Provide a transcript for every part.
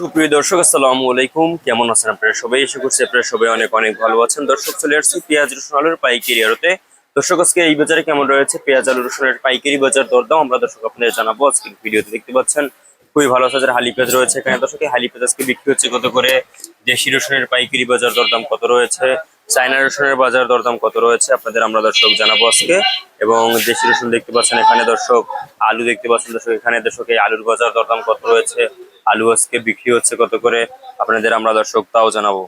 সুপ্রিয় দর্শক, আসসালামু আলাইকুম। কেমন আছেন আপনারা সবাই? আশা করছি আপনারা সবাই অনেক অনেক ভালো আছেন। দর্শক, চলে আসছি পেঁয়াজ রসুন আলুর পাইকারি আড়তে। দর্শক, আজকে এই বাজারে কেমন রয়েছে পেঁয়াজ আলু রসুনের পাইকারি বাজার দরদাম আমরা দর্শক আপনাদের জানাবো। আজকে ভিডিওতে দেখতে পাচ্ছেন খুবই ভালো সাইজের হালি পেঁয়াজ রয়েছে এখানে। দর্শক, এই হালি পেঁয়াজ আজকে বিক্রি হচ্ছে কত করে, দেশি রসুনের পাইকারি বাজার দরদাম কত রয়েছে, চায়না রসুনের বাজার দরদাম কত রয়েছে আপনাদের আমরা দর্শক জানাবো আজকে। এবং দেশি রসুন দেখতে পাচ্ছেন এখানে দর্শক, আলু দেখতে পাচ্ছেন দর্শক এখানে। দর্শক, এই আলুর বাজার দরদাম কত রয়েছে, আলু আজকে বিক্রি হচ্ছে কত করে আপনাদের আমরা দর্শক তাও জানাবো।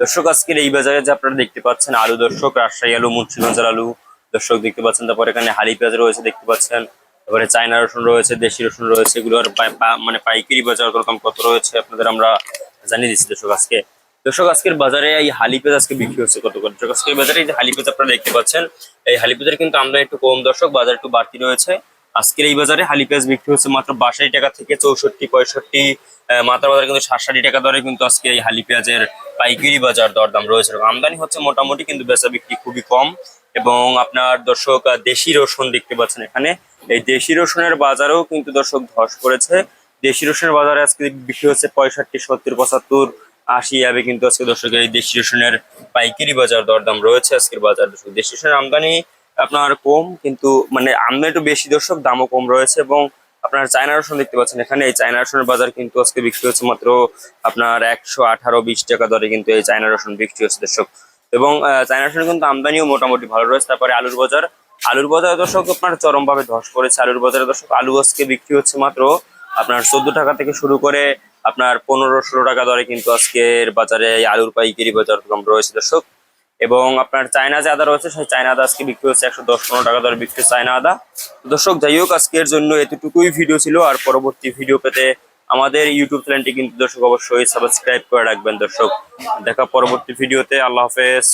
দর্শক, আজকের এই বাজারে যে আপনারা দেখতে পাচ্ছেন আলু দর্শক, রাজশাহী আলু, মুন্সিগঞ্জের আলু দর্শক দেখতে পাচ্ছেন। তারপর এখানে হালি পেঁয়াজ রয়েছে দেখতে পাচ্ছেন। তারপরে চায়না রসুন রয়েছে, দেশি রসুন রয়েছে। এগুলোর মানে পাইকারি বাজার দরদাম কত রয়েছে আপনাদের আমরা জানিয়ে দিচ্ছি দর্শক আজকে। দর্শক, আজকের বাজারে এই হালি পেঁয়াজ আজকে বিক্রি হচ্ছে কত করে। দর্শক, আজকের বাজারে এই যে হালি পেঁয়াজ আপনারা দেখতে পাচ্ছেন, এই হালি পেঁয়াজের কিন্তু আমদানি একটু কম দর্শক, বাজার একটু বাড়তি রয়েছে। আজকের এই বাজারে হালি পেঁয়াজ বিক্রি হচ্ছে মাত্র 62 টাকা থেকে 64-65, মাথার বাজারে কিন্তু 60 টাকা দরে কিন্তু আজকে এই হালি পেঁয়াজের পাইকারি বাজার দরদাম রয়েছে। আমদানি হচ্ছে মোটামুটি, কিন্তু বেচা বিক্রি খুবই কম। এবং আপনার দর্শক দেশি রসুন দেখতে পাচ্ছেন এখানে, এই দেশি রসুনের বাজারেও কিন্তু দর্শক ধস পড়েছে। দেশি রসুনের বাজারে আজকে বিক্রি হচ্ছে 65, 70, 75, 80 এভাবে কিন্তু আজকে দর্শক এই দেশি রসুনের পাইকারি বাজার দরদাম রয়েছে আজকের বাজার। দর্শক, দেশি রসুনের আমদানি আপনার কম, কিন্তু মানে আমদানি একটু বেশি দর্শক, দামও কম রয়েছে। এবং আপনার চায়না রসুন দেখতে পাচ্ছেন এখানে, এই চায়না রসুনের বাজার কিন্তু আজকে বিক্রি হচ্ছে মাত্র আপনার 118-20 টাকা দরে কিন্তু এই চায়না রসুন বিক্রি হচ্ছে দর্শক। এবং চায়না রসুনের কিন্তু আমদানিও মোটামুটি ভালো রয়েছে। তারপরে আলুর বাজার দর্শক আপনার চরম ভাবে ধস পড়েছে। আলুর বাজারে দর্শক আলু আজকে বিক্রি হচ্ছে মাত্র আপনার 14 টাকা থেকে শুরু করে আপনার 15-16 টাকা দরে কিন্তু আজকের বাজারে এই আলুর পাইকারি বাজার দাম রয়েছে দর্শক। এবং আপনার চায়না যে আদা রয়েছে, সেই চায়না আদা আজকে বিক্রি হচ্ছে 110-15 টাকা দরে বিক্রি চায়না আদা দর্শক। যাই হোক, আজকের জন্য এতটুকুই ভিডিও ছিল। আর পরবর্তী ভিডিও পেতে আমাদের ইউটিউব চ্যানেলটি কিন্তু দর্শক অবশ্যই সাবস্ক্রাইব করে রাখবেন দর্শক। দেখা পরবর্তী ভিডিওতে। আল্লাহ হাফেজ।